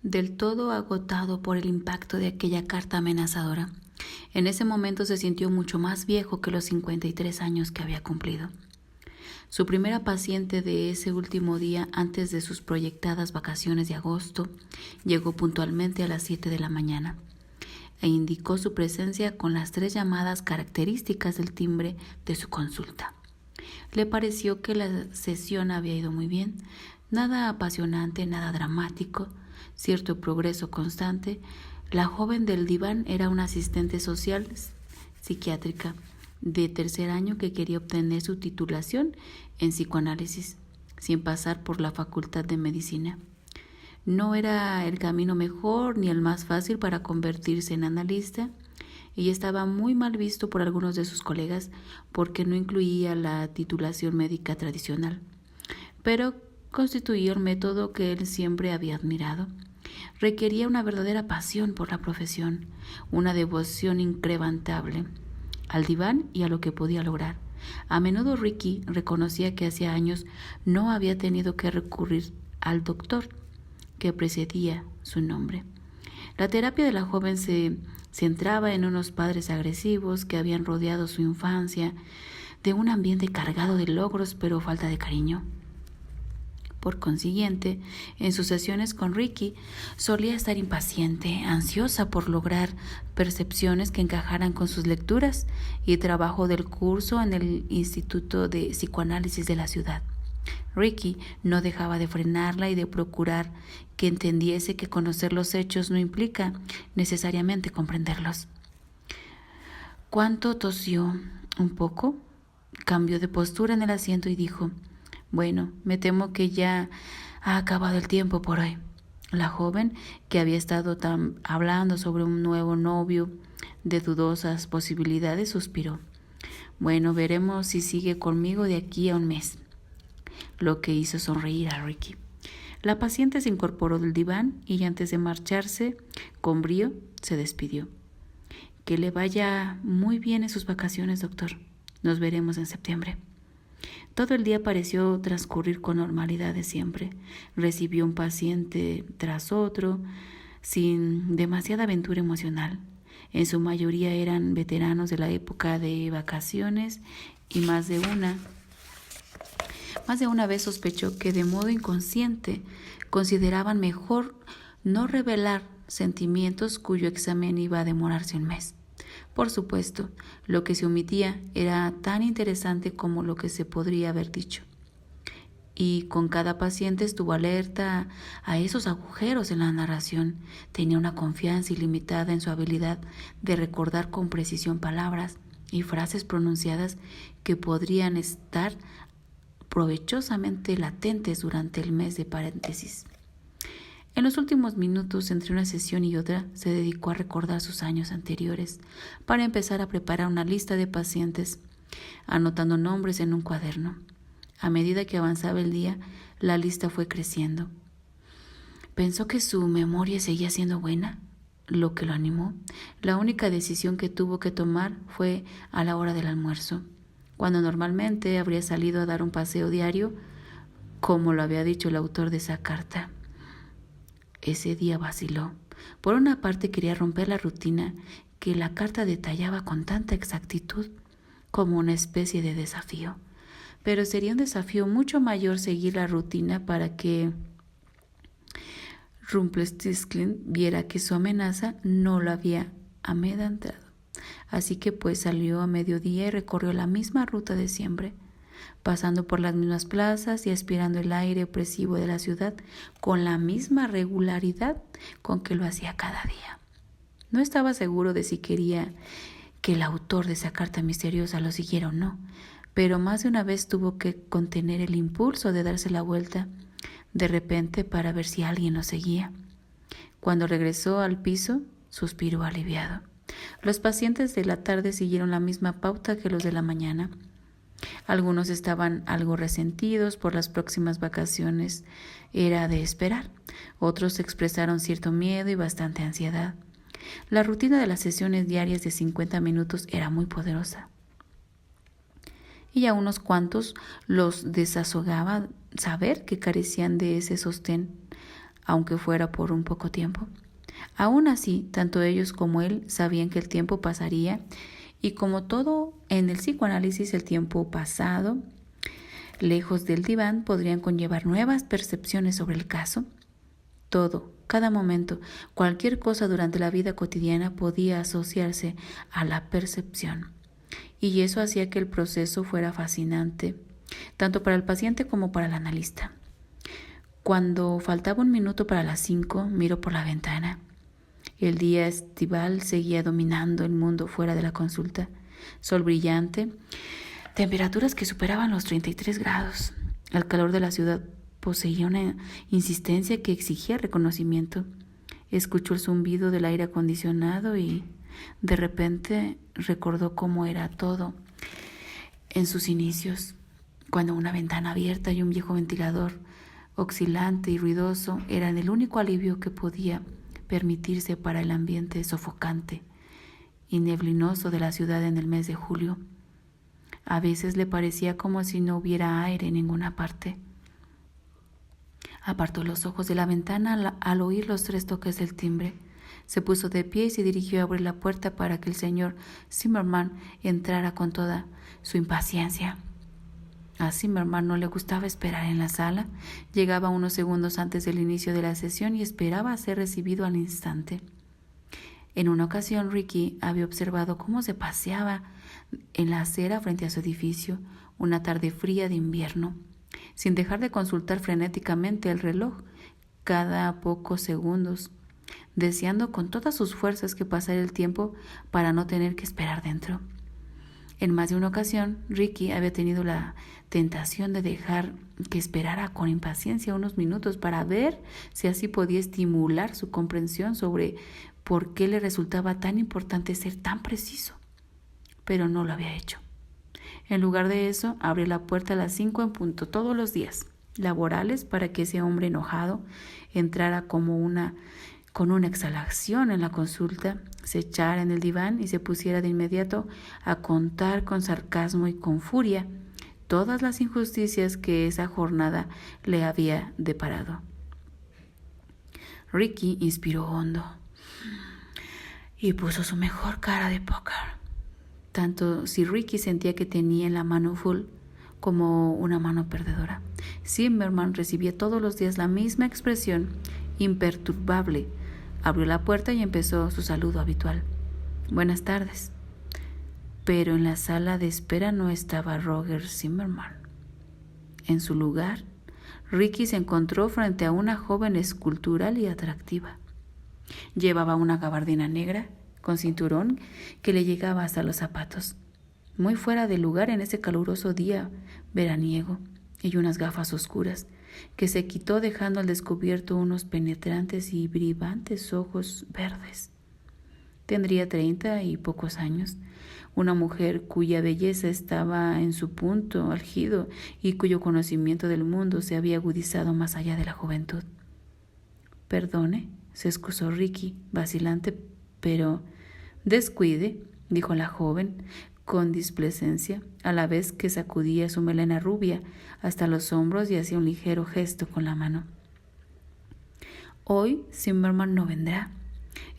del todo agotado por el impacto de aquella carta amenazadora. En ese momento se sintió mucho más viejo que los 53 años que había cumplido. Su primera paciente de ese último día antes de sus proyectadas vacaciones de agosto llegó puntualmente a las 7 de la mañana e indicó su presencia con las 3 llamadas características del timbre de su consulta. Le pareció que la sesión había ido muy bien, nada apasionante, nada dramático, cierto progreso constante. La joven del diván era una asistente social psiquiátrica de tercer año que quería obtener su titulación en psicoanálisis sin pasar por la facultad de medicina. No era el camino mejor ni el más fácil para convertirse en analista, y estaba muy mal visto por algunos de sus colegas porque no incluía la titulación médica tradicional, pero constituía un método que él siempre había admirado. Requería una verdadera pasión por la profesión, una devoción increbrantable al diván y a lo que podía lograr. A menudo Ricky reconocía que hacía años no había tenido que recurrir al doctor que precedía su nombre. La terapia de la joven se centraba en unos padres agresivos que habían rodeado su infancia, de un ambiente cargado de logros pero falta de cariño. Por consiguiente, en sus sesiones con Ricky solía estar impaciente, ansiosa por lograr percepciones que encajaran con sus lecturas y trabajo del curso en el Instituto de Psicoanálisis de la ciudad. Ricky no dejaba de frenarla y de procurar que entendiese que conocer los hechos no implica necesariamente comprenderlos. ¿Cuánto tosió? Un poco. Cambió de postura en el asiento y dijo: «Bueno, me temo que ya ha acabado el tiempo por hoy». La joven, que había estado hablando sobre un nuevo novio de dudosas posibilidades, suspiró. «Bueno, veremos si sigue conmigo de aquí a un mes», lo que hizo sonreír a Ricky. La paciente se incorporó del diván y antes de marcharse, con brío, se despidió. «Que le vaya muy bien en sus vacaciones, doctor. Nos veremos en septiembre». Todo el día pareció transcurrir con normalidad de siempre. Recibió un paciente tras otro, sin demasiada aventura emocional. En su mayoría eran veteranos de la época de vacaciones y más de una vez sospechó que de modo inconsciente consideraban mejor no revelar sentimientos cuyo examen iba a demorarse un mes. Por supuesto, lo que se omitía era tan interesante como lo que se podría haber dicho. Y con cada paciente estuvo alerta a esos agujeros en la narración. Tenía una confianza ilimitada en su habilidad de recordar con precisión palabras y frases pronunciadas que podrían estar provechosamente latentes durante el mes de paréntesis. En los últimos minutos, entre una sesión y otra, se dedicó a recordar sus años anteriores para empezar a preparar una lista de pacientes, anotando nombres en un cuaderno. A medida que avanzaba el día, la lista fue creciendo. Pensó que su memoria seguía siendo buena, lo que lo animó. La única decisión que tuvo que tomar fue a la hora del almuerzo, cuando normalmente habría salido a dar un paseo diario, como lo había dicho el autor de esa carta. Ese día vaciló. Por una parte quería romper la rutina que la carta detallaba con tanta exactitud, como una especie de desafío. Pero sería un desafío mucho mayor seguir la rutina para que Rumpelstiltskin viera que su amenaza no lo había amedrentado. Así que pues salió a mediodía y recorrió la misma ruta de siempre, pasando por las mismas plazas y aspirando el aire opresivo de la ciudad con la misma regularidad con que lo hacía cada día. No estaba seguro de si quería que el autor de esa carta misteriosa lo siguiera o no, pero más de una vez tuvo que contener el impulso de darse la vuelta de repente para ver si alguien lo seguía. Cuando regresó al piso, suspiró aliviado. Los pacientes de la tarde siguieron la misma pauta que los de la mañana. Algunos estaban algo resentidos por las próximas vacaciones, era de esperar. Otros expresaron cierto miedo y bastante ansiedad. La rutina de las sesiones diarias de 50 minutos era muy poderosa, y a unos cuantos los desazogaba saber que carecían de ese sostén aunque fuera por un poco tiempo. Aún así, tanto ellos como él sabían que el tiempo pasaría, y como todo en el psicoanálisis, el tiempo pasado, lejos del diván, podrían conllevar nuevas percepciones sobre el caso. Todo, cada momento, cualquier cosa durante la vida cotidiana podía asociarse a la percepción. Y eso hacía que el proceso fuera fascinante, tanto para el paciente como para el analista. Cuando faltaba 1 minuto para las 5, miro por la ventana. El día estival seguía dominando el mundo fuera de la consulta. Sol brillante, temperaturas que superaban los 33 grados. El calor de la ciudad poseía una insistencia que exigía reconocimiento. Escuchó el zumbido del aire acondicionado y de repente recordó cómo era todo en sus inicios, cuando una ventana abierta y un viejo ventilador oscilante y ruidoso eran el único alivio que podía permitirse para el ambiente sofocante y neblinoso de la ciudad en el mes de julio. A veces le parecía como si no hubiera aire en ninguna parte. Apartó los ojos de la ventana al oír los 3 toques del timbre. Se puso de pie y se dirigió a abrir la puerta para que el señor Zimmerman entrara con toda su impaciencia. A Zimmerman no le gustaba esperar en la sala. Llegaba unos segundos antes del inicio de la sesión y esperaba ser recibido al instante. En una ocasión, Ricky había observado cómo se paseaba en la acera frente a su edificio, una tarde fría de invierno, sin dejar de consultar frenéticamente el reloj cada pocos segundos, deseando con todas sus fuerzas que pasara el tiempo para no tener que esperar dentro. En más de una ocasión, Ricky había tenido la tentación de dejar que esperara con impaciencia unos minutos para ver si así podía estimular su comprensión sobre por qué le resultaba tan importante ser tan preciso. Pero no lo había hecho. En lugar de eso, abrió la puerta a las 5 en punto todos los días laborales para que ese hombre enojado entrara con una exhalación en la consulta, se echara en el diván y se pusiera de inmediato a contar con sarcasmo y con furia todas las injusticias que esa jornada le había deparado. Ricky inspiró hondo y puso su mejor cara de póker. Tanto si Ricky sentía que tenía en la mano full como una mano perdedora. Zimmerman recibía todos los días la misma expresión imperturbable. Abrió la puerta y empezó su saludo habitual. Buenas tardes. Pero en la sala de espera no estaba Roger Zimmerman. En su lugar, Ricky se encontró frente a una joven escultural y atractiva. Llevaba una gabardina negra con cinturón que le llegaba hasta los zapatos, muy fuera de lugar en ese caluroso día veraniego, y unas gafas oscuras que se quitó dejando al descubierto unos penetrantes y brillantes ojos verdes. Tendría 30 y pocos años, una mujer cuya belleza estaba en su punto álgido y cuyo conocimiento del mundo se había agudizado más allá de la juventud. Perdone, se excusó Ricky, vacilante, pero descuide, dijo la joven con displicencia, a la vez que sacudía su melena rubia hasta los hombros y hacía un ligero gesto con la mano. Hoy Zimmerman no vendrá.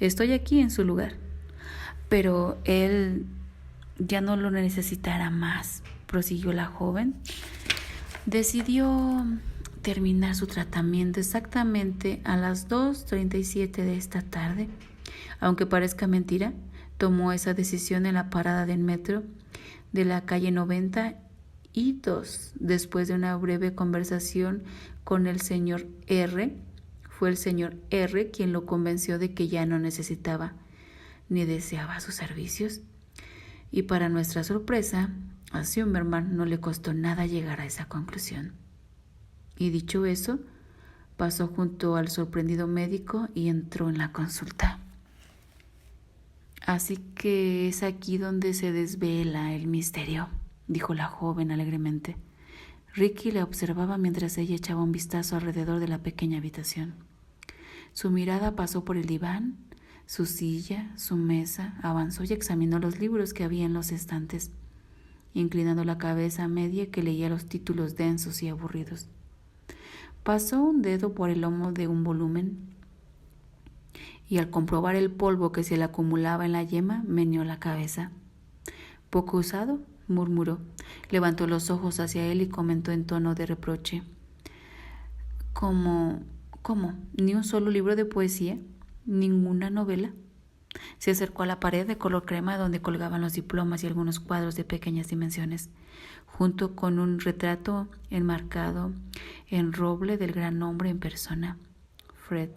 Estoy aquí en su lugar. Pero él ya no lo necesitará más, prosiguió la joven. Decidió terminar su tratamiento exactamente a las 2:37 de esta tarde. Aunque parezca mentira, tomó esa decisión en la parada del metro de la calle 92, después de una breve conversación con el señor R. Fue el señor R. quien lo convenció de que ya no necesitaba ni deseaba sus servicios. Y para nuestra sorpresa, a Zimmerman no le costó nada llegar a esa conclusión. Y dicho eso, pasó junto al sorprendido médico y entró en la consulta. Así que es aquí donde se desvela el misterio, dijo la joven alegremente. Ricky la observaba mientras ella echaba un vistazo alrededor de la pequeña habitación. Su mirada pasó por el diván, su silla, su mesa, avanzó y examinó los libros que había en los estantes, inclinando la cabeza a media que leía los títulos densos y aburridos. Pasó un dedo por el lomo de un volumen y al comprobar el polvo que se le acumulaba en la yema, meneó la cabeza. «¿Poco usado?», murmuró. Levantó los ojos hacia él y comentó en tono de reproche. ¿Cómo? ¿Ni un solo libro de poesía? ¿Ninguna novela? Se acercó a la pared de color crema donde colgaban los diplomas y algunos cuadros de pequeñas dimensiones, junto con un retrato enmarcado en roble del gran hombre en persona. Freud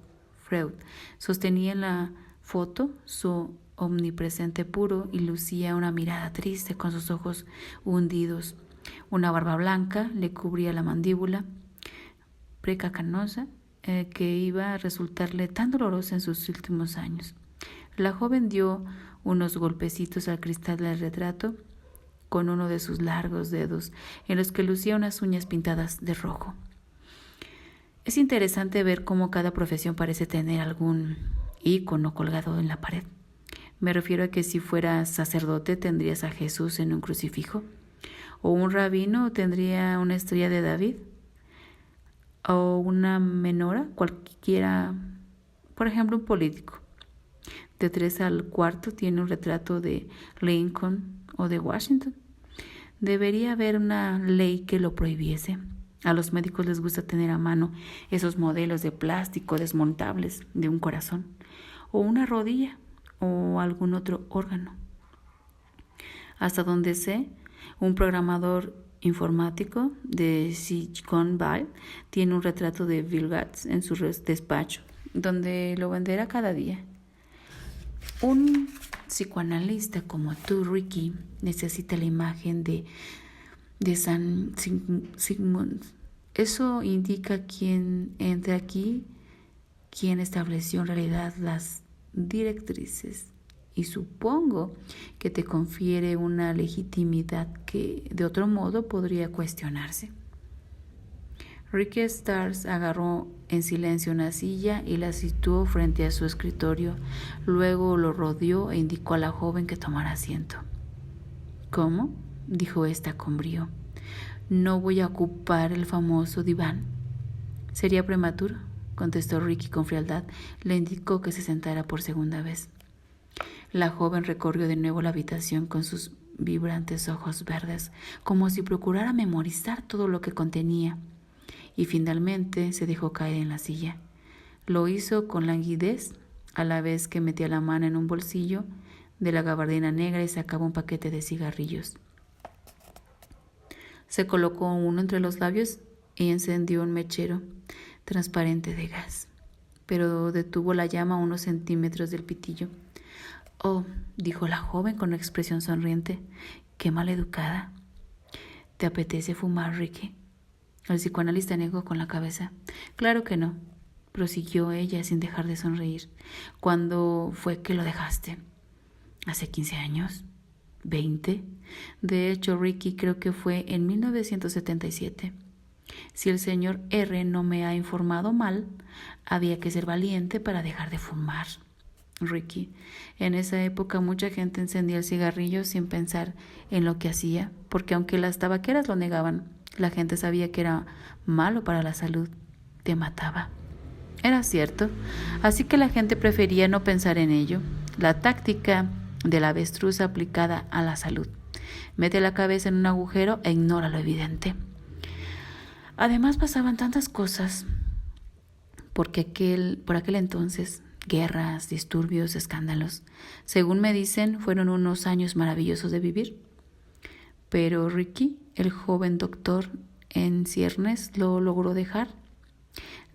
sostenía en la foto su omnipresente puro y lucía una mirada triste con sus ojos hundidos. Una barba blanca le cubría la mandíbula precanosa que iba a resultarle tan dolorosa en sus últimos años. La joven dio unos golpecitos al cristal del retrato con uno de sus largos dedos, en los que lucía unas uñas pintadas de rojo. Es interesante ver cómo cada profesión parece tener algún ícono colgado en la pared. Me refiero a que si fueras sacerdote tendrías a Jesús en un crucifijo, o un rabino tendría una estrella de David, o una menora, cualquiera, por ejemplo, un político. De 3 al cuarto tiene un retrato de Lincoln o de Washington. Debería haber una ley que lo prohibiese. A los médicos les gusta tener a mano esos modelos de plástico desmontables de un corazón, o una rodilla, o algún otro órgano. Hasta donde sé, un programador informático de Silicon Valley tiene un retrato de Bill Gates en su despacho, donde lo venderá cada día. Un psicoanalista como tú, Ricky, necesita la imagen de San Sigmund. Eso indica quién entra aquí, quién estableció en realidad las directrices, y supongo que te confiere una legitimidad que de otro modo podría cuestionarse. Ricky Stars agarró en silencio una silla y la situó frente a su escritorio. Luego lo rodeó e indicó a la joven que tomara asiento. «¿Cómo?», dijo ésta con brío. «¿No voy a ocupar el famoso diván?». «Sería prematuro», contestó Ricky con frialdad. Le indicó que se sentara por segunda vez. La joven recorrió de nuevo la habitación con sus vibrantes ojos verdes, como si procurara memorizar todo lo que contenía, y finalmente se dejó caer en la silla. Lo hizo con languidez, a la vez que metía la mano en un bolsillo de la gabardina negra y sacaba un paquete de cigarrillos. Se colocó uno entre los labios y encendió un mechero transparente de gas, pero detuvo la llama a unos centímetros del pitillo. «Oh», dijo la joven con expresión sonriente, «qué maleducada». «¿Te apetece fumar, Ricky?». El psicoanalista negó con la cabeza. «Claro que no», prosiguió ella sin dejar de sonreír. «¿Cuándo fue que lo dejaste?». «¿Hace 15 años? ¿20? De hecho, Ricky, creo que fue en 1977. Si el señor R no me ha informado mal, había que ser valiente para dejar de fumar, Ricky. En esa época mucha gente encendía el cigarrillo sin pensar en lo que hacía, porque aunque las tabaqueras lo negaban, la gente sabía que era malo para la salud, te mataba. Era cierto, así que la gente prefería no pensar en ello. La táctica de la avestruz aplicada a la salud. Mete la cabeza en un agujero e ignora lo evidente. Además pasaban tantas cosas, por aquel entonces, guerras, disturbios, escándalos. Según me dicen, fueron unos años maravillosos de vivir. Pero Ricky, el joven doctor en ciernes, logró dejar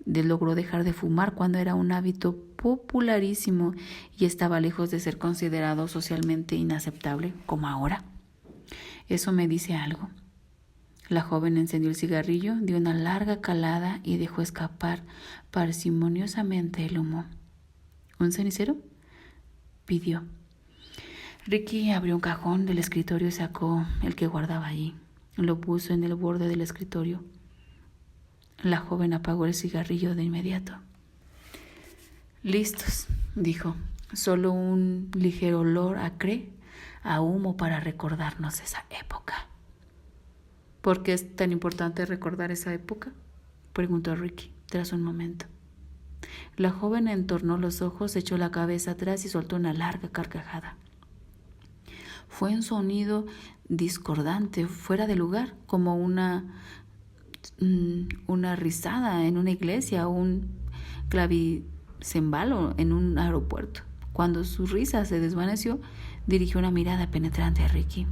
de fumar cuando era un hábito popularísimo y estaba lejos de ser considerado socialmente inaceptable como ahora. Eso me dice algo. La joven encendió el cigarrillo, dio una larga calada y dejó escapar parsimoniosamente el humo. ¿Un cenicero?, pidió. Ricky abrió un cajón del escritorio y sacó el que guardaba allí. Lo puso en el borde del escritorio. La joven apagó el cigarrillo de inmediato. «Listos», dijo. «Solo un ligero olor acre a humo para recordarnos esa época». ¿Por qué es tan importante recordar esa época? preguntó Ricky tras un momento. La joven entornó los ojos, echó la cabeza atrás y soltó una larga carcajada. Fue un sonido discordante, fuera de lugar, como una risada en una iglesia o un clavicembalo en un aeropuerto. Cuando su risa se desvaneció, dirigió una mirada penetrante a Ricky.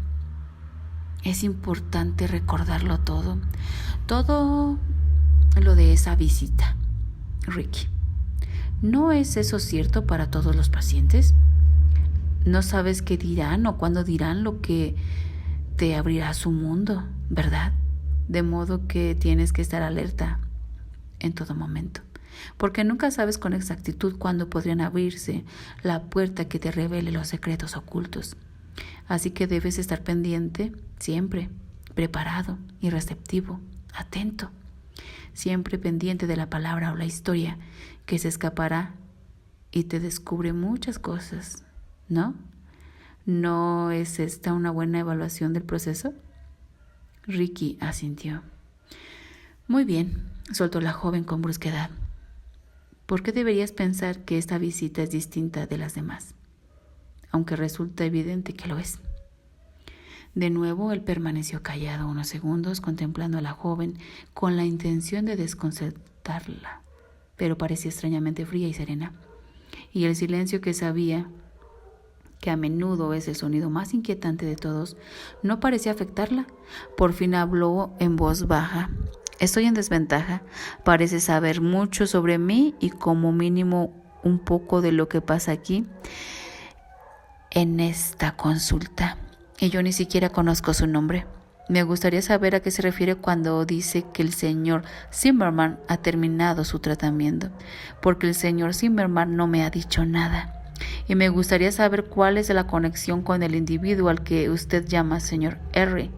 Es importante recordarlo todo lo de esa visita, Ricky. ¿No es eso cierto para todos los pacientes? No sabes qué dirán o cuándo dirán lo que te abrirá su mundo, ¿verdad? De modo que tienes que estar alerta en todo momento, porque nunca sabes con exactitud cuándo podrían abrirse la puerta que te revele los secretos ocultos. Así que debes estar pendiente siempre, preparado y receptivo, atento, siempre pendiente de la palabra o la historia que se escapará y te descubre muchas cosas, ¿no? ¿No es esta una buena evaluación del proceso? Ricky asintió. Muy bien, soltó la joven con brusquedad. ¿Por qué deberías pensar que esta visita es distinta de las demás? Aunque resulta evidente que lo es. De nuevo, él permaneció callado unos segundos, contemplando a la joven con la intención de desconcertarla, pero parecía extrañamente fría y serena. Y el silencio, que sabía que a menudo es el sonido más inquietante de todos, no parecía afectarla. Por fin habló en voz baja. Estoy en desventaja. Parece saber mucho sobre mí y como mínimo un poco de lo que pasa aquí en esta consulta. Y yo ni siquiera conozco su nombre. Me gustaría saber a qué se refiere cuando dice que el señor Zimmerman ha terminado su tratamiento, porque el señor Zimmerman no me ha dicho nada. Y me gustaría saber cuál es la conexión con el individuo al que usted llama señor R,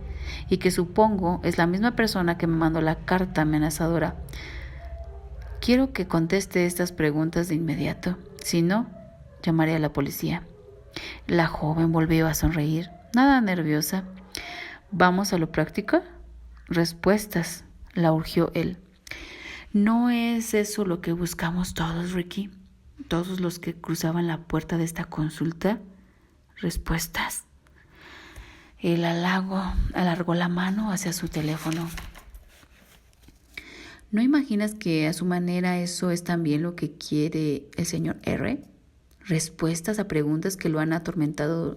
y que supongo es la misma persona que me mandó la carta amenazadora. Quiero que conteste estas preguntas de inmediato. Si no, llamaré a la policía. La joven volvió a sonreír, nada nerviosa. ¿Vamos a lo práctico? Respuestas, la urgió él. ¿No es eso lo que buscamos todos, Ricky? Todos los que cruzaban la puerta de esta consulta. Respuestas. Él alargó la mano hacia su teléfono. ¿No imaginas que a su manera eso es también lo que quiere el señor R? Respuestas a preguntas que lo han atormentado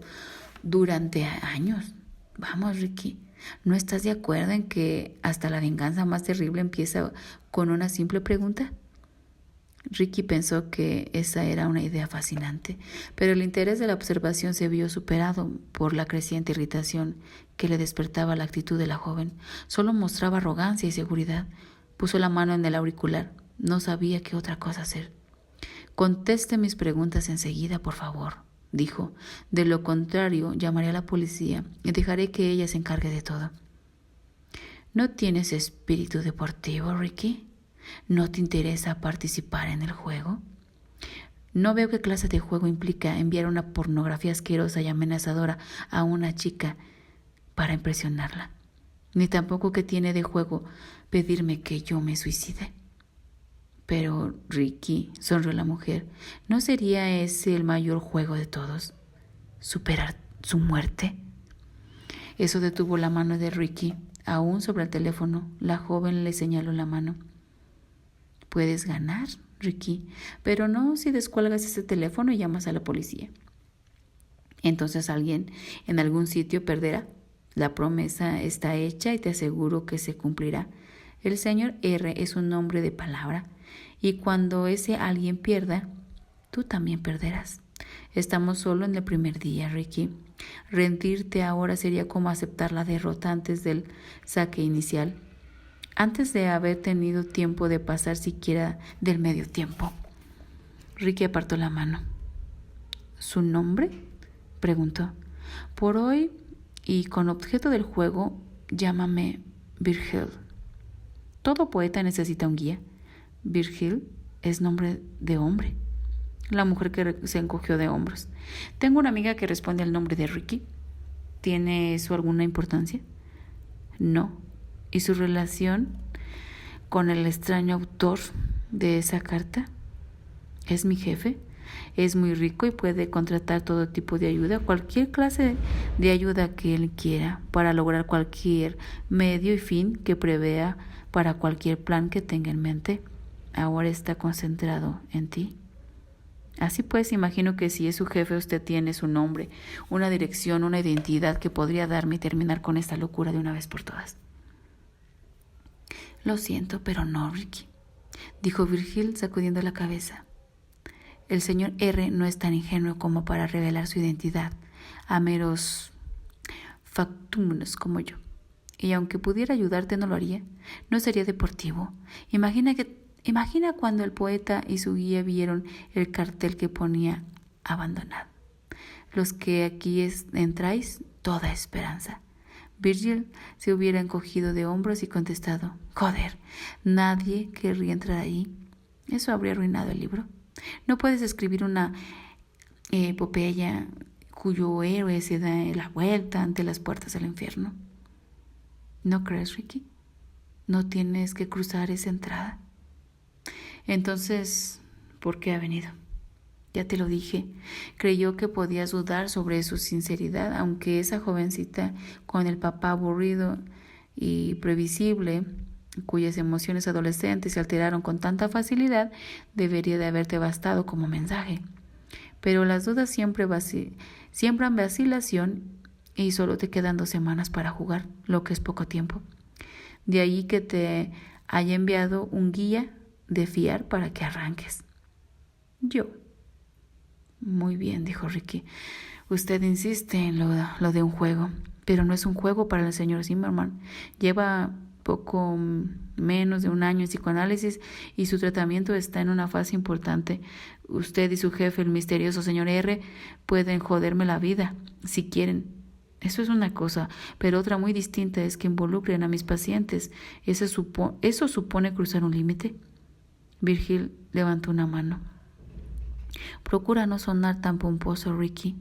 durante años. Vamos, Ricky, ¿no estás de acuerdo en que hasta la venganza más terrible empieza con una simple pregunta? Ricky pensó que esa era una idea fascinante, pero el interés de la observación se vio superado por la creciente irritación que le despertaba la actitud de la joven. Solo mostraba arrogancia y seguridad. Puso la mano en el auricular. No sabía qué otra cosa hacer. Conteste mis preguntas enseguida, por favor, dijo. De lo contrario, llamaré a la policía y dejaré que ella se encargue de todo. ¿No tienes espíritu deportivo, Ricky? ¿No te interesa participar en el juego? No veo qué clase de juego implica enviar una pornografía asquerosa y amenazadora a una chica para impresionarla. Ni tampoco qué tiene de juego pedirme que yo me suicide. Pero, Ricky, sonrió la mujer, ¿no sería ese el mayor juego de todos? ¿Superar su muerte? Eso detuvo la mano de Ricky. Aún sobre el teléfono, la joven le señaló la mano. Puedes ganar, Ricky, pero no si descuelgas ese teléfono y llamas a la policía. Entonces alguien en algún sitio perderá. La promesa está hecha y te aseguro que se cumplirá. El señor R es un hombre de palabra. Y cuando ese alguien pierda, tú también perderás. Estamos solo en el primer día, Ricky. Rendirte ahora sería como aceptar la derrota antes del saque inicial, antes de haber tenido tiempo de pasar siquiera del medio tiempo. Ricky apartó la mano. ¿Su nombre?, preguntó. Por hoy, y con objeto del juego, llámame Virgil. Todo poeta necesita un guía. Virgil es nombre de hombre. La mujer que se encogió de hombros. Tengo una amiga que responde al nombre de Ricky. ¿Tiene eso alguna importancia? No. ¿Y su relación con el extraño autor de esa carta? Es mi jefe, es muy rico y puede contratar todo tipo de ayuda, cualquier clase de ayuda que él quiera, para lograr cualquier medio y fin que prevea para cualquier plan que tenga en mente. Ahora está concentrado en ti. Así pues, imagino que si es su jefe, usted tiene su nombre, una dirección, una identidad que podría darme y terminar con esta locura de una vez por todas. Lo siento, pero no, Ricky, dijo Virgil sacudiendo la cabeza. El señor R no es tan ingenuo como para revelar su identidad a meros factúmenos como yo. Y aunque pudiera ayudarte, no lo haría. No sería deportivo. Imagina cuando el poeta y su guía vieron el cartel que ponía abandonado. Los que aquí entráis, toda esperanza. Virgil se hubiera encogido de hombros y contestado: joder, nadie querría entrar ahí. Eso habría arruinado el libro. No puedes escribir una epopeya cuyo héroe se da la vuelta ante las puertas del infierno. ¿No crees, Ricky? No tienes que cruzar esa entrada. Entonces, ¿por qué ha venido? Ya te lo dije, creyó que podías dudar sobre su sinceridad, aunque esa jovencita con el papá aburrido y previsible, cuyas emociones adolescentes se alteraron con tanta facilidad, debería de haberte bastado como mensaje. Pero las dudas siembran vacilación y solo te quedan 2 semanas para jugar, lo que es poco tiempo. De ahí que te haya enviado un guía de fiar para que arranques. Yo. Muy bien, dijo Ricky. Usted insiste en lo de un juego, pero no es un juego para el señor Zimmerman. Lleva poco menos de 1 año en psicoanálisis y su tratamiento está en una fase importante. Usted y su jefe, el misterioso señor R, pueden joderme la vida, si quieren. Eso es una cosa, pero otra muy distinta es que involucren a mis pacientes. ¿Eso supone cruzar un límite? Virgil levantó una mano. Procura no sonar tan pomposo, Ricky,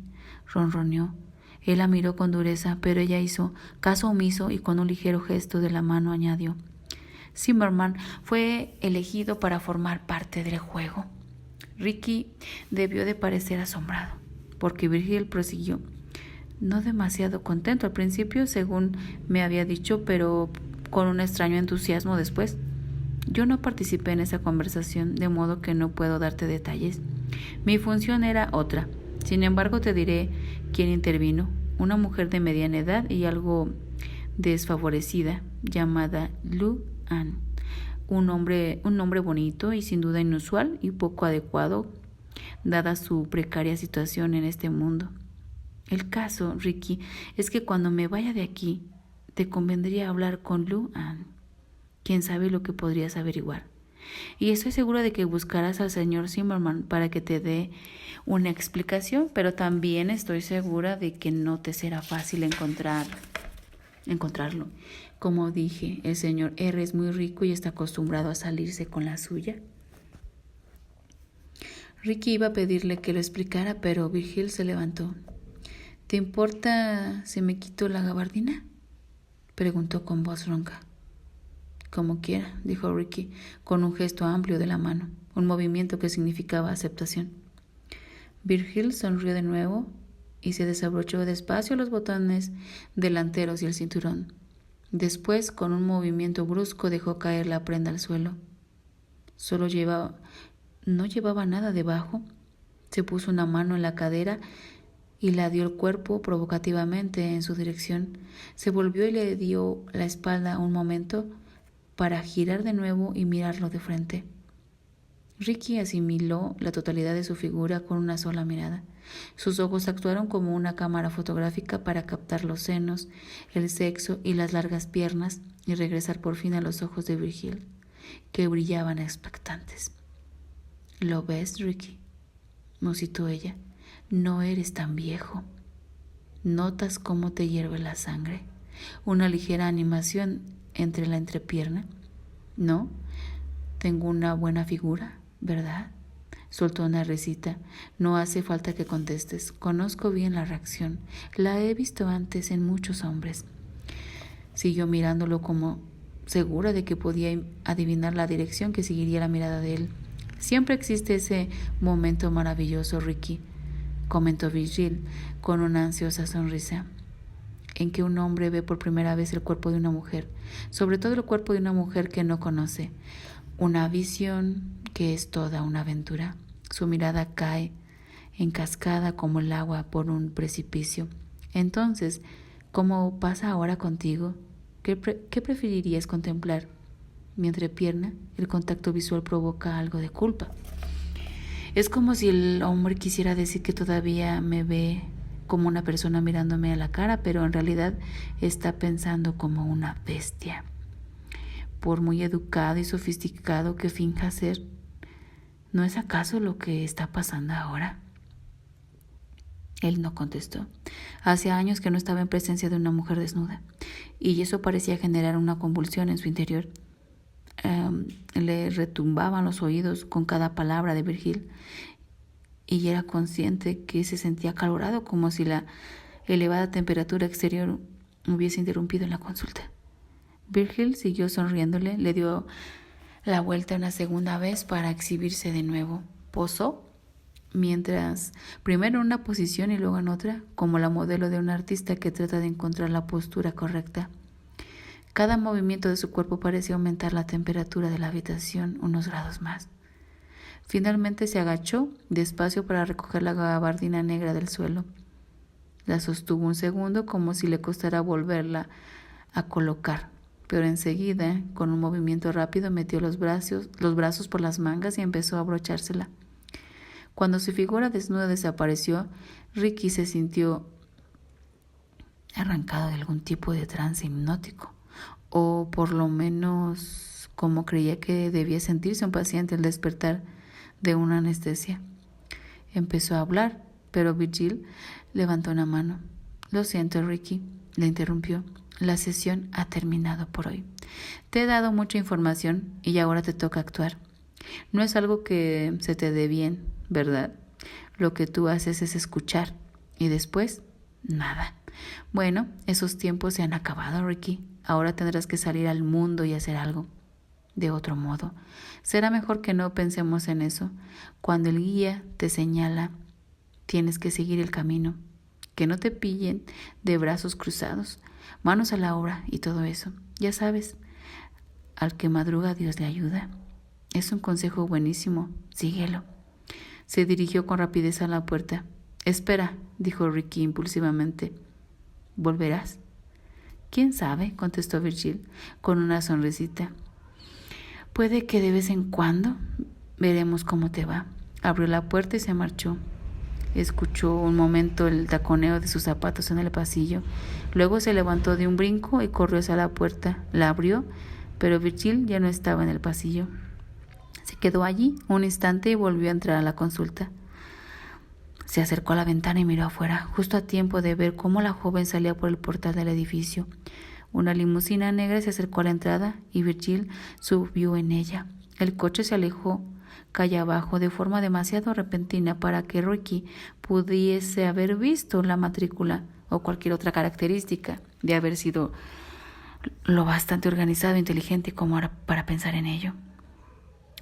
ronroneó. Él la miró con dureza, pero ella hizo caso omiso y con un ligero gesto de la mano añadió: Zimmerman fue elegido para formar parte del juego. Ricky debió de parecer asombrado, porque Virgil prosiguió: no demasiado contento al principio, según me había dicho, pero con un extraño entusiasmo después. Yo no participé en esa conversación, de modo que no puedo darte detalles. Mi función era otra. Sin embargo, te diré quién intervino. Una mujer de mediana edad y algo desfavorecida, llamada Lu An. Un nombre bonito y sin duda inusual y poco adecuado, dada su precaria situación en este mundo. El caso, Ricky, es que cuando me vaya de aquí, te convendría hablar con Lu An. Quién sabe lo que podrías averiguar. Y estoy segura de que buscarás al señor Zimmerman para que te dé una explicación, pero también estoy segura de que no te será fácil encontrarlo. Como dije, el señor R es muy rico y está acostumbrado a salirse con la suya. Ricky iba a pedirle que lo explicara, pero Virgil se levantó. ¿Te importa si me quito la gabardina?, preguntó con voz ronca. Como quiera, dijo Ricky, con un gesto amplio de la mano, un movimiento que significaba aceptación. Virgil sonrió de nuevo y se desabrochó despacio los botones delanteros y el cinturón. Después, con un movimiento brusco, dejó caer la prenda al suelo. No llevaba nada debajo. Se puso una mano en la cadera y la dio el cuerpo provocativamente en su dirección. Se volvió y le dio la espalda un momento para girar de nuevo y mirarlo de frente. Ricky asimiló la totalidad de su figura con una sola mirada. Sus ojos actuaron como una cámara fotográfica para captar los senos, el sexo y las largas piernas y regresar por fin a los ojos de Virgil, que brillaban expectantes. ¿Lo ves, Ricky?, musitó ella. No eres tan viejo. ¿Notas cómo te hierve la sangre? Una ligera animación entre la entrepierna. ¿No? Tengo una buena figura, ¿verdad? Soltó una risita. No hace falta que contestes. Conozco bien la reacción. La he visto antes en muchos hombres. Siguió mirándolo como segura de que podía adivinar la dirección que seguiría la mirada de él. Siempre existe ese momento maravilloso, Ricky, comentó Virgil con una ansiosa sonrisa, en que un hombre ve por primera vez el cuerpo de una mujer, sobre todo el cuerpo de una mujer que no conoce. Una visión que es toda una aventura. Su mirada cae en cascada como el agua por un precipicio. Entonces, ¿cómo pasa ahora contigo? ¿Qué preferirías contemplar? Mi entrepierna, el contacto visual provoca algo de culpa. Es como si el hombre quisiera decir que todavía me ve como una persona mirándome a la cara, pero en realidad está pensando como una bestia. Por muy educado y sofisticado que finja ser, ¿no es acaso lo que está pasando ahora? Él no contestó. Hacía años que no estaba en presencia de una mujer desnuda, y eso parecía generar una convulsión en su interior. Le retumbaban los oídos con cada palabra de Virgil, y era consciente que se sentía acalorado, como si la elevada temperatura exterior hubiese interrumpido en la consulta. Virgil siguió sonriéndole, le dio la vuelta una segunda vez para exhibirse de nuevo. Posó, mientras primero en una posición y luego en otra, como la modelo de un artista que trata de encontrar la postura correcta. Cada movimiento de su cuerpo parecía aumentar la temperatura de la habitación unos grados más. Finalmente se agachó despacio para recoger la gabardina negra del suelo. La sostuvo un segundo como si le costara volverla a colocar, pero enseguida, con un movimiento rápido, metió los brazos por las mangas y empezó a abrochársela. Cuando su figura desnuda desapareció, Ricky se sintió arrancado de algún tipo de trance hipnótico, o por lo menos como creía que debía sentirse un paciente al despertar de una anestesia. Empezó a hablar, pero Virgil levantó una mano. Lo siento, Ricky, le interrumpió. La sesión ha terminado por hoy. Te he dado mucha información y ahora te toca actuar. No es algo que se te dé bien, ¿verdad? Lo que tú haces es escuchar y después, nada. Bueno, esos tiempos se han acabado, Ricky. Ahora tendrás que salir al mundo y hacer algo. De otro modo, será mejor que no pensemos en eso. Cuando el guía te señala, tienes que seguir el camino. Que no te pillen de brazos cruzados, manos a la obra y todo eso. Ya sabes, al que madruga Dios le ayuda. Es un consejo buenísimo, síguelo. Se dirigió con rapidez a la puerta. Espera, dijo Ricky impulsivamente. ¿Volverás? ¿Quién sabe?, contestó Virgil con una sonrisita. Puede que de vez en cuando. Veremos cómo te va. Abrió la puerta y se marchó. Escuchó un momento el taconeo de sus zapatos en el pasillo. Luego se levantó de un brinco y corrió hacia la puerta. La abrió, pero Virgil ya no estaba en el pasillo. Se quedó allí un instante y volvió a entrar a la consulta. Se acercó a la ventana y miró afuera, justo a tiempo de ver cómo la joven salía por el portal del edificio. Una limusina negra se acercó a la entrada y Virgil subió en ella. El coche se alejó calle abajo de forma demasiado repentina para que Ricky pudiese haber visto la matrícula o cualquier otra característica de haber sido lo bastante organizado e inteligente como para pensar en ello.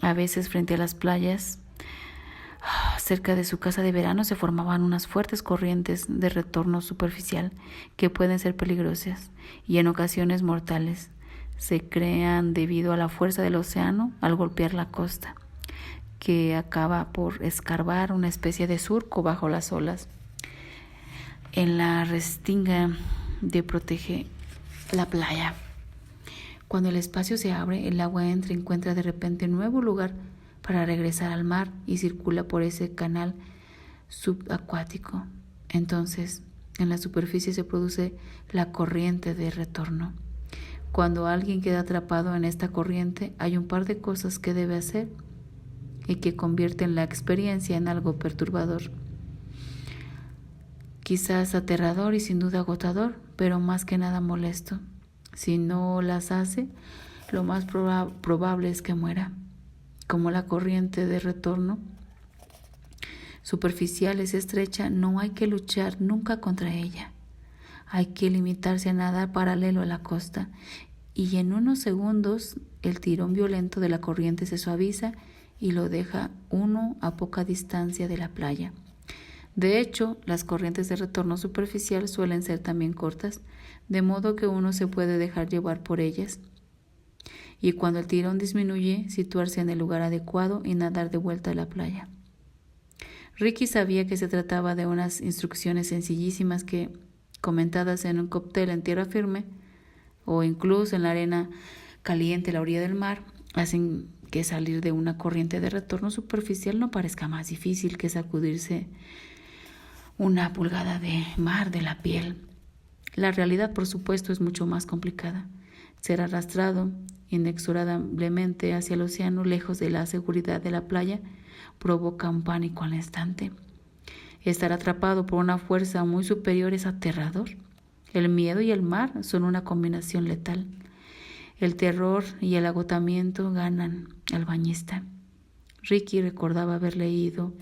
A veces, frente a las playas, cerca de su casa de verano, se formaban unas fuertes corrientes de retorno superficial que pueden ser peligrosas y en ocasiones mortales. Se crean debido a la fuerza del océano al golpear la costa, que acaba por escarbar una especie de surco bajo las olas. En la restinga de protege la playa. Cuando el espacio se abre, el agua entra y encuentra de repente un nuevo lugar para regresar al mar y circula por ese canal subacuático. Entonces, en la superficie se produce la corriente de retorno. Cuando alguien queda atrapado en esta corriente, hay un par de cosas que debe hacer y que convierten la experiencia en algo perturbador. Quizás aterrador y sin duda agotador, pero más que nada molesto. Si no las hace, lo más probable es que muera. Como la corriente de retorno superficial es estrecha, no hay que luchar nunca contra ella. Hay que limitarse a nadar paralelo a la costa y en unos segundos el tirón violento de la corriente se suaviza y lo deja uno a poca distancia de la playa. De hecho, las corrientes de retorno superficial suelen ser también cortas, de modo que uno se puede dejar llevar por ellas y cuando el tirón disminuye, situarse en el lugar adecuado y nadar de vuelta a la playa. Ricky sabía que se trataba de unas instrucciones sencillísimas que, comentadas en un cóctel en tierra firme o incluso en la arena caliente a la orilla del mar, hacen que salir de una corriente de retorno superficial no parezca más difícil que sacudirse una pulgada de mar de la piel. La realidad, por supuesto, es mucho más complicada. Ser arrastrado inexorablemente hacia el océano, lejos de la seguridad de la playa, provoca un pánico al instante. Estar atrapado por una fuerza muy superior es aterrador. El miedo y el mar son una combinación letal. El terror y el agotamiento ganan al bañista. Ricky recordaba haber leído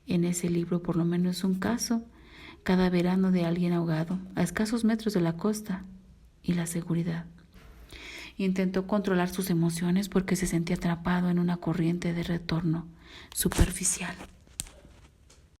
en ese libro por lo menos un caso cada verano de alguien ahogado a escasos metros de la costa y la seguridad. Intentó controlar sus emociones porque se sentía atrapado en una corriente de retorno superficial.